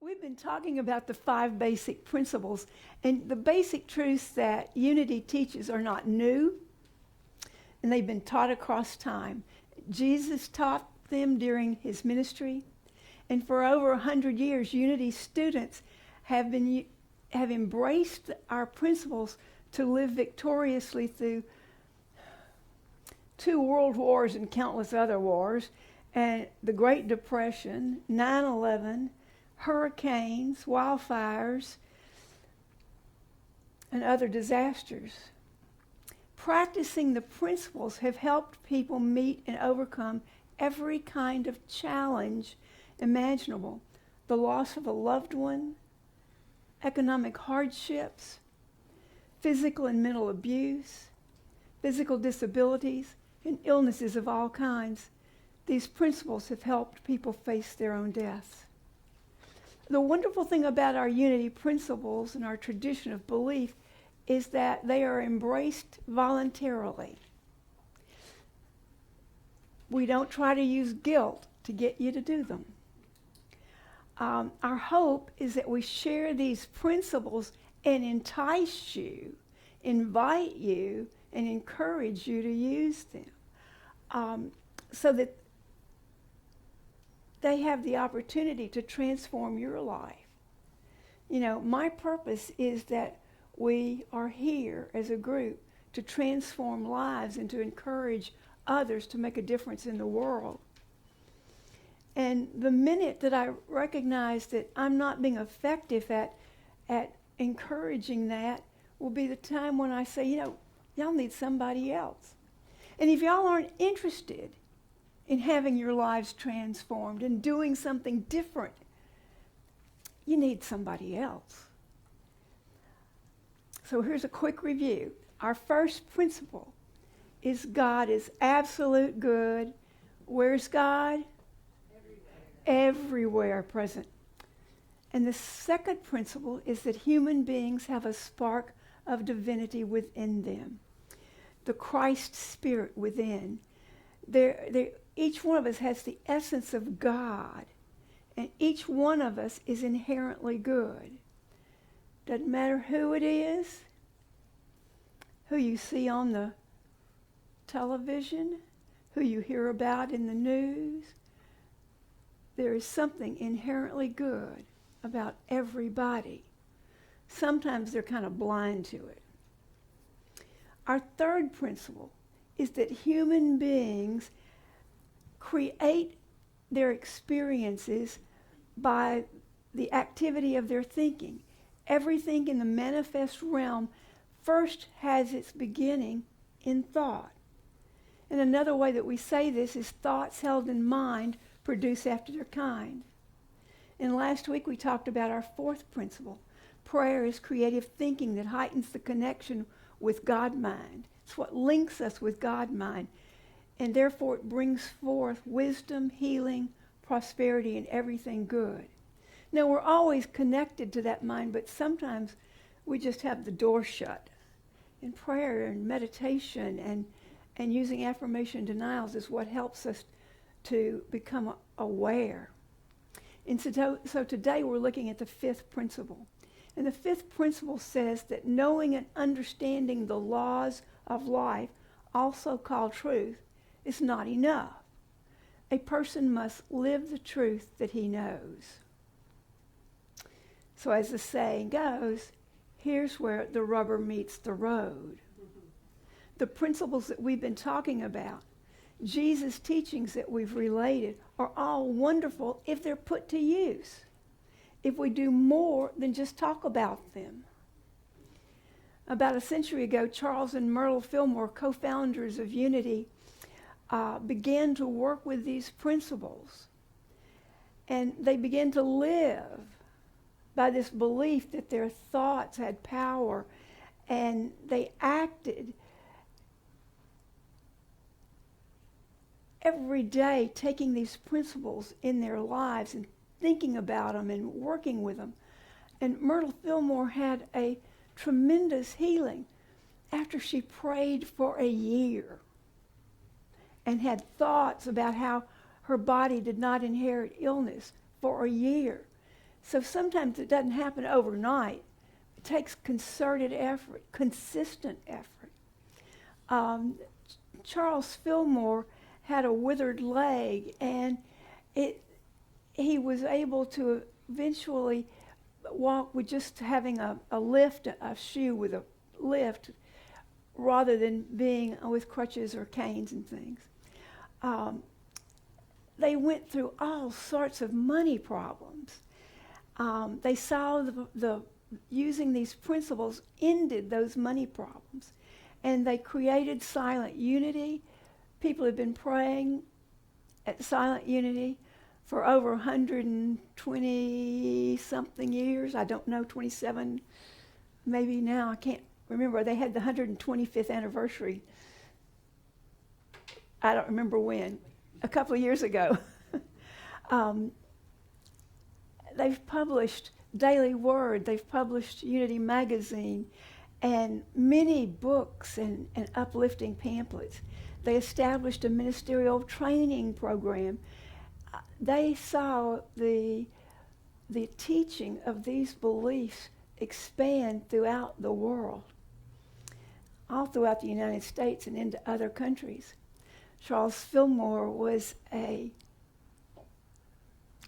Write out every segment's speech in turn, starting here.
We've been talking about the 5 basic principles, and the basic truths that unity teaches are not new, and they've been taught across time. Jesus taught them during his ministry, and for over 100 years, unity students have embraced our principles to live victoriously through 2 world wars and countless other wars, and the Great Depression, 9/11, hurricanes, wildfires, and other disasters. Practicing the principles have helped people meet and overcome every kind of challenge imaginable. The loss of a loved one, economic hardships, physical and mental abuse, physical disabilities, and illnesses of all kinds. These principles have helped people face their own deaths. The wonderful thing about our unity principles and our tradition of belief is that they are embraced voluntarily. We don't try to use guilt to get you to do them. Our hope is that we share these principles and entice you, invite you, and encourage you to use them so that they have the opportunity to transform your life. You know, my purpose is that we are here as a group to transform lives and to encourage others to make a difference in the world. And the minute that I recognize that I'm not being effective at encouraging that will be the time when I say, y'all need somebody else. And if y'all aren't interested in having your lives transformed and doing something different, you need somebody else. So here's a quick review. Our first principle is God is absolute good. Where's God? Everywhere present. And the second principle is that human beings have a spark of divinity within them, the Christ spirit within. Each one of us has the essence of God, and each one of us is inherently good. Doesn't matter who it is, who you see on the television, who you hear about in the news. There is something inherently good about everybody. Sometimes they're kind of blind to it. Our third principle is that human beings create their experiences by the activity of their thinking. Everything in the manifest realm first has its beginning in thought. And another way that we say this is thoughts held in mind produce after their kind. And last week we talked about our fourth principle. Prayer is creative thinking that heightens the connection with God-mind. It's what links us with God-mind. And therefore it brings forth wisdom, healing, prosperity, and everything good. Now we're always connected to that mind, but sometimes we just have the door shut. And prayer and meditation and using affirmation denials is what helps us to become aware. And so today we're looking at the fifth principle. And the fifth principle says that knowing and understanding the laws of life, also called truth, is not enough. A person must live the truth that he knows. So as the saying goes, here's where the rubber meets the road. The principles that we've been talking about, Jesus' teachings that we've related, are all wonderful if they're put to use. If we do more than just talk about them. About a century ago, Charles and Myrtle Fillmore, co-founders of Unity, began to work with these principles. And they began to live by this belief that their thoughts had power, and they acted every day taking these principles in their lives and thinking about them and working with them. And Myrtle Fillmore had a tremendous healing after she prayed for a year and had thoughts about how her body did not inherit illness for a year. So sometimes it doesn't happen overnight. It takes concerted effort, consistent effort. Charles Fillmore had a withered leg, and he was able to eventually walk with just having a lift, a shoe with a lift, rather than being with crutches or canes and things. They went through all sorts of money problems. They saw the using these principles ended those money problems, and they created silent unity. People have been praying at silent unity for over 120 something years. I don't know, 27 maybe now. I can't remember. They had the 125th anniversary. I don't remember when. A couple of years ago. They've published Daily Word. They've published Unity Magazine and many books and uplifting pamphlets. They established a ministerial training program. They saw the teaching of these beliefs expand throughout the world, all throughout the United States and into other countries. Charles Fillmore was a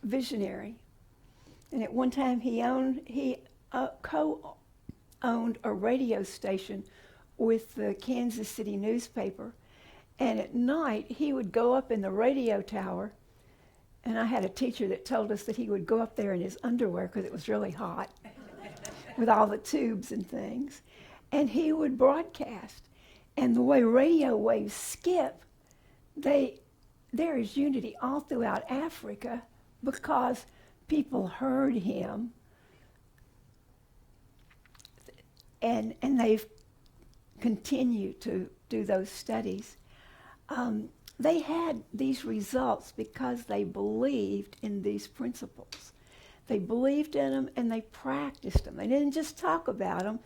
visionary, and at one time he co-owned a radio station with the Kansas City newspaper, and at night he would go up in the radio tower, and I had a teacher that told us that he would go up there in his underwear because it was really hot with all the tubes and things, and he would broadcast. And the way radio waves skip, there is unity all throughout Africa because people heard him, and they've continued to do those studies. They had these results because they believed in these principles. They believed in them and they practiced them. They didn't just talk about them,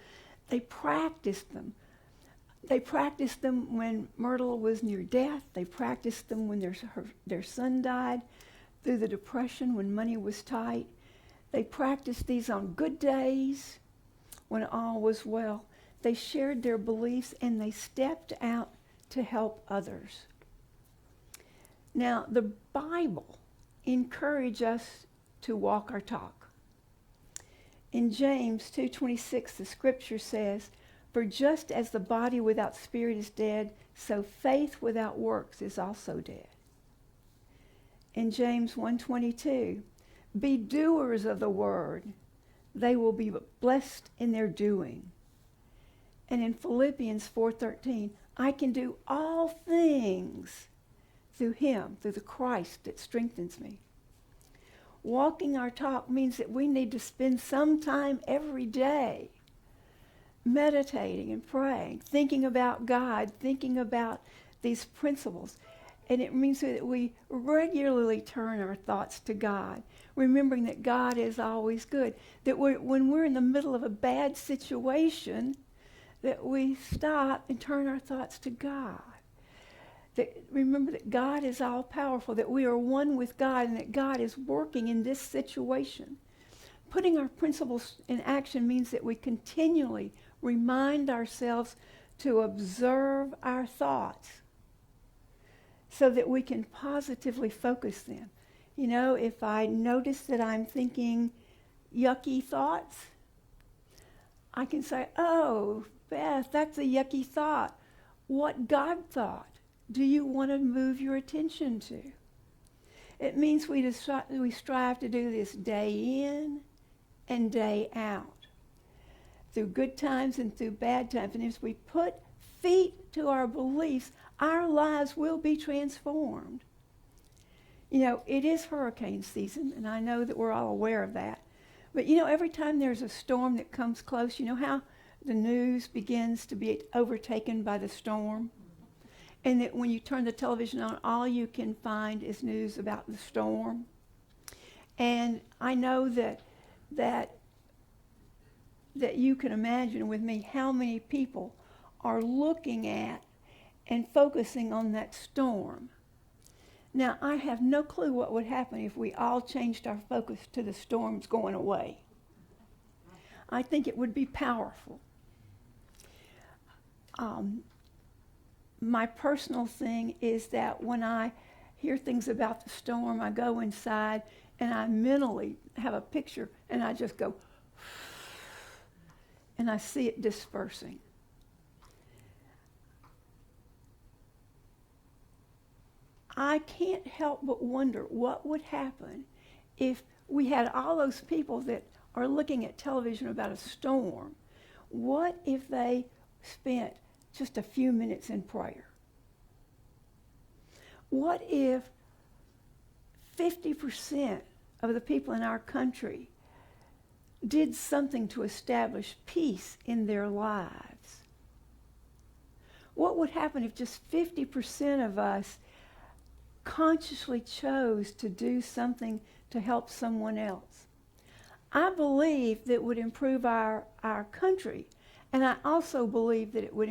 they practiced them. They practiced them when Myrtle was near death. They practiced them when their son died, through the Depression when money was tight. They practiced these on good days when all was well. They shared their beliefs and they stepped out to help others. Now, the Bible encourages us to walk our talk. In James 2:26, the scripture says, "For just as the body without spirit is dead, so faith without works is also dead." In James 1:22, "Be doers of the word, they will be blessed in their doing." And in Philippians 4:13, "I can do all things through him, through the Christ that strengthens me." Walking our talk means that we need to spend some time every day meditating and praying, thinking about God, thinking about these principles. And it means that we regularly turn our thoughts to God, remembering that God is always good. That when we're in the middle of a bad situation, that we stop and turn our thoughts to God. That remember that God is all powerful, that we are one with God, and that God is working in this situation. Putting our principles in action means that we continually remind ourselves to observe our thoughts so that we can positively focus them. You know, if I notice that I'm thinking yucky thoughts, I can say, "Oh, Beth, that's a yucky thought. What God thought do you want to move your attention to?" It means we strive to do this day in and day out, through good times and through bad times. And if we put feet to our beliefs, our lives will be transformed. You know, it is hurricane season, and I know that we're all aware of that. But you know, every time there's a storm that comes close, you know how the news begins to be overtaken by the storm? And that when you turn the television on, all you can find is news about the storm. And I know that you can imagine with me how many people are looking at and focusing on that storm. Now, I have no clue what would happen if we all changed our focus to the storms going away. I think it would be powerful. My personal thing is that when I hear things about the storm, I go inside and I mentally have a picture and I just go, and I see it dispersing. I can't help but wonder what would happen if we had all those people that are looking at television about a storm. What if they spent just a few minutes in prayer? What if 50% of the people in our country did something to establish peace in their lives? What would happen if just 50% of us consciously chose to do something to help someone else? I believe that it would improve our country, and I also believe that it would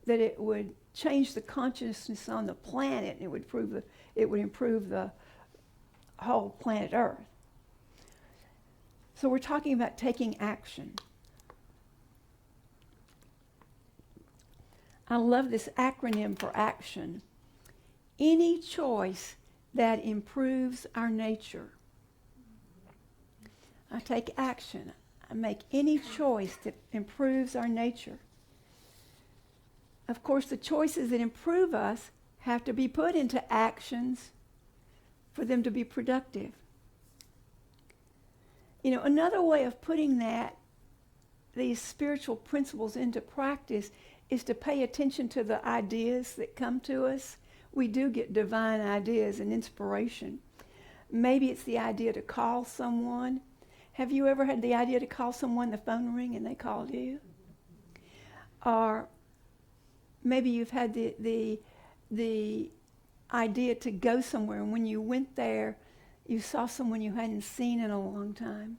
that it would change the consciousness on the planet, and it would improve the whole planet Earth. So we're talking about taking action. I love this acronym for action. Any choice that improves our nature. I take action. I make any choice that improves our nature. Of course, the choices that improve us have to be put into actions for them to be productive. You know, another way of putting these spiritual principles into practice is to pay attention to the ideas that come to us. We do get divine ideas and inspiration. Maybe it's the idea to call someone. Have you ever had the idea to call someone, the phone ring, and they called you? Or maybe you've had the idea to go somewhere, and when you went there, you saw someone you hadn't seen in a long time.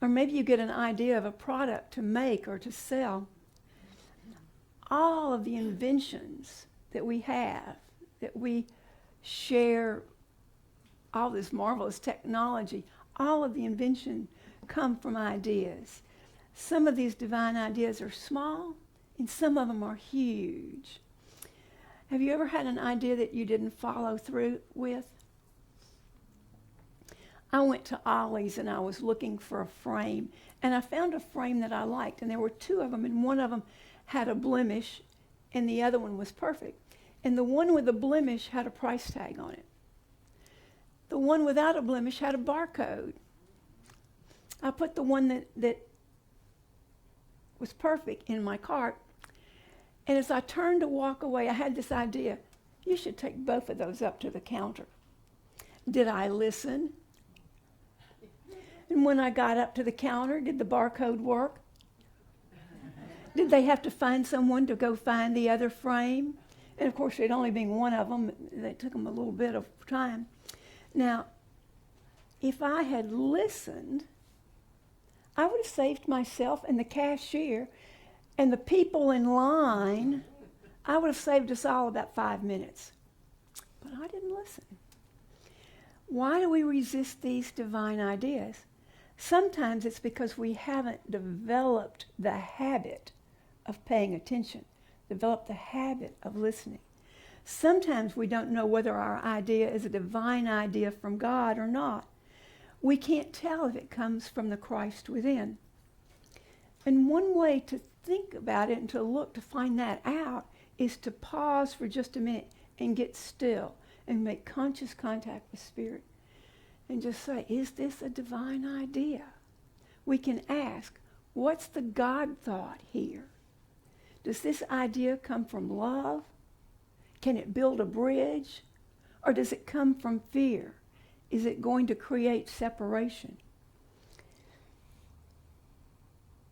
Or maybe you get an idea of a product to make or to sell. All of the inventions that we have, that we share, all this marvelous technology, all of the invention come from ideas. Some of these divine ideas are small, and some of them are huge. Have you ever had an idea that you didn't follow through with? I went to Ollie's and I was looking for a frame, and I found a frame that I liked, and there were two of them, and one of them had a blemish and the other one was perfect. And the one with the blemish had a price tag on it. The one without a blemish had a barcode. I put the one that was perfect in my cart, and as I turned to walk away, I had this idea: you should take both of those up to the counter. Did I listen? And when I got up to the counter, did the barcode work? Did they have to find someone to go find the other frame? And of course, there'd only been one of them. It took them a little bit of time. Now, if I had listened, I would have saved myself and the cashier and the people in line. I would have saved us all about 5 minutes. But I didn't listen. Why do we resist these divine ideas? Sometimes it's because we haven't developed the habit of paying attention, developed the habit of listening. Sometimes we don't know whether our idea is a divine idea from God or not. We can't tell if it comes from the Christ within. And one way to think about it and to look to find that out is to pause for just a minute and get still and make conscious contact with Spirit and just say, is this a divine idea? We can ask, what's the God thought here? Does this idea come from love? Can it build a bridge? Or does it come from fear? Is it going to create separation?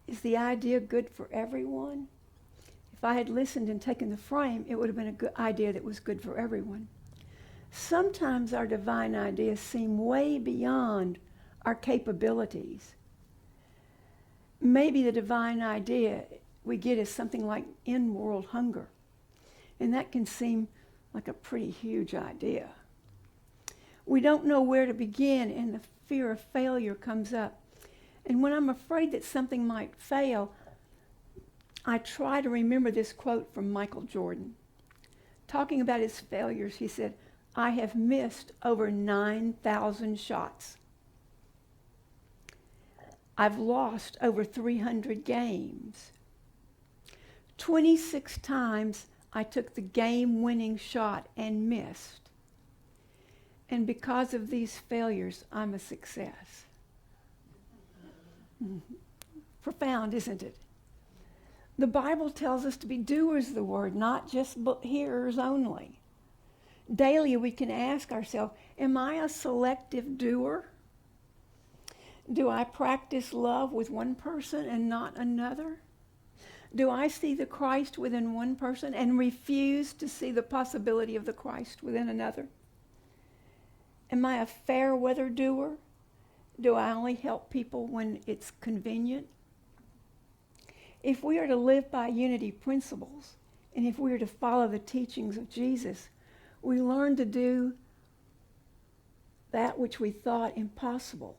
Is the idea good for everyone? If I had listened and taken the frame, it would have been a good idea that was good for everyone. Sometimes our divine ideas seem way beyond our capabilities. Maybe the divine idea we get is something like end world hunger. And that can seem like a pretty huge idea. We don't know where to begin, and the fear of failure comes up. And when I'm afraid that something might fail, I try to remember this quote from Michael Jordan. Talking about his failures, he said, "I have missed over 9,000 shots. I've lost over 300 games. 26 times I took the game-winning shot and missed. And because of these failures, I'm a success." Profound, isn't it? The Bible tells us to be doers of the word, not just hearers only. Daily we can ask ourselves, am I a selective doer? Do I practice love with one person and not another? Do I see the Christ within one person and refuse to see the possibility of the Christ within another? Am I a fair weather doer? Do I only help people when it's convenient? If we are to live by unity principles, and if we are to follow the teachings of Jesus, we learn to do that which we thought impossible,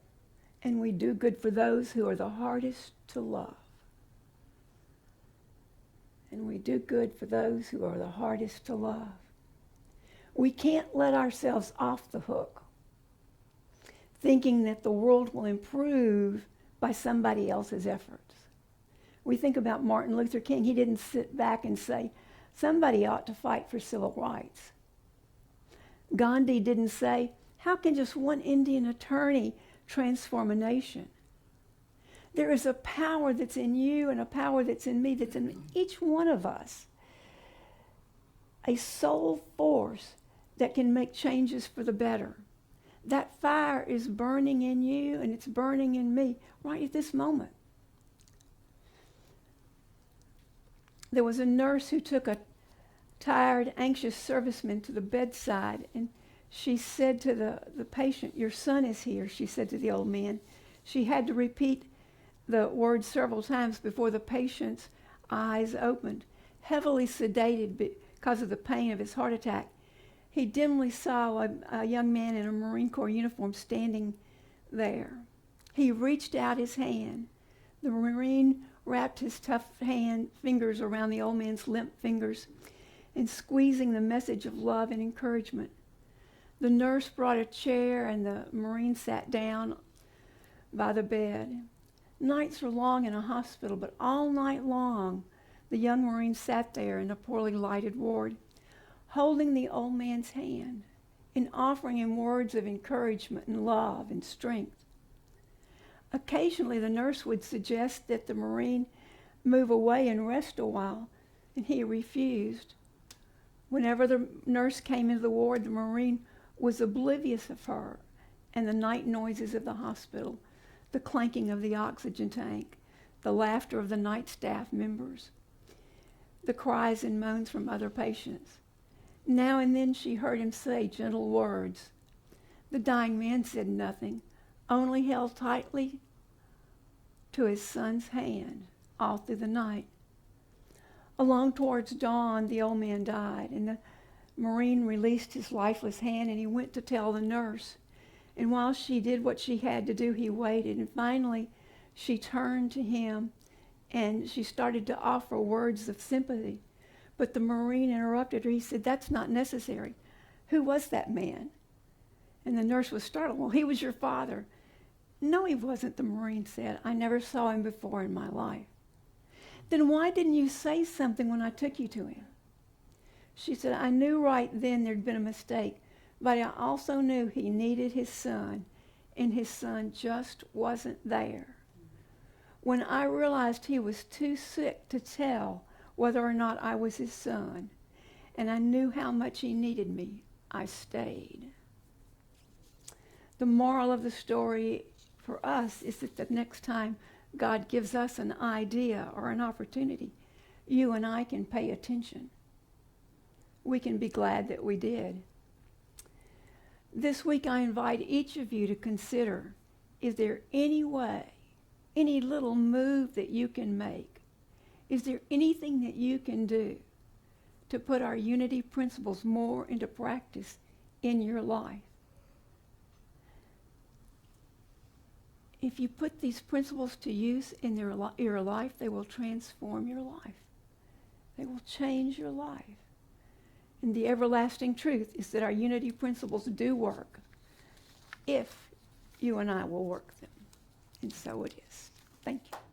and we do good for those who are the hardest to love. And we do good for those who are the hardest to love. We can't let ourselves off the hook, thinking that the world will improve by somebody else's efforts. We think about Martin Luther King. He didn't sit back and say, somebody ought to fight for civil rights. Gandhi didn't say, how can just one Indian attorney transform a nation? There is a power that's in you and a power that's in me, that's in each one of us. A soul force that can make changes for the better. That fire is burning in you and it's burning in me right at this moment. There was a nurse who took a tired, anxious serviceman to the bedside, and she said to the patient, "Your son is here," she said to the old man. She had to repeat the word several times before the patient's eyes opened. Heavily sedated because of the pain of his heart attack, he dimly saw a young man in a Marine Corps uniform standing there. He reached out his hand. The Marine wrapped his tough fingers around the old man's limp fingers and squeezing the message of love and encouragement. The nurse brought a chair and the Marine sat down by the bed. Nights are long in a hospital, but all night long the young Marine sat there in a poorly lighted ward, holding the old man's hand and offering him words of encouragement and love and strength. Occasionally the nurse would suggest that the Marine move away and rest a while, and he refused. Whenever the nurse came into the ward, the Marine was oblivious of her and the night noises of the hospital, the clanking of the oxygen tank, the laughter of the night staff members, the cries and moans from other patients. Now and then she heard him say gentle words. The dying man said nothing, only held tightly to his son's hand all through the night. Along towards dawn, the old man died, and the Marine released his lifeless hand, and he went to tell the nurse. And while she did what she had to do, he waited, and finally she turned to him, and she started to offer words of sympathy. But the Marine interrupted her. He said, "That's not necessary. Who was that man?" And the nurse was startled. "Well, he was your father." "No, he wasn't," the Marine said. "I never saw him before in my life." "Then why didn't you say something when I took you to him?" She said, "I knew right then there'd been a mistake, but I also knew he needed his son, and his son just wasn't there. When I realized he was too sick to tell whether or not I was his son, and I knew how much he needed me, I stayed." The moral of the story for us is that the next time God gives us an idea or an opportunity, you and I can pay attention. We can be glad that we did. This week I invite each of you to consider, is there any way, any little move that you can make? Is there anything that you can do to put our unity principles more into practice in your life. If you put these principles to use in your life, they will transform your life. They will change your life. And the everlasting truth is that our unity principles do work if you and I will work them. And so it is. Thank you.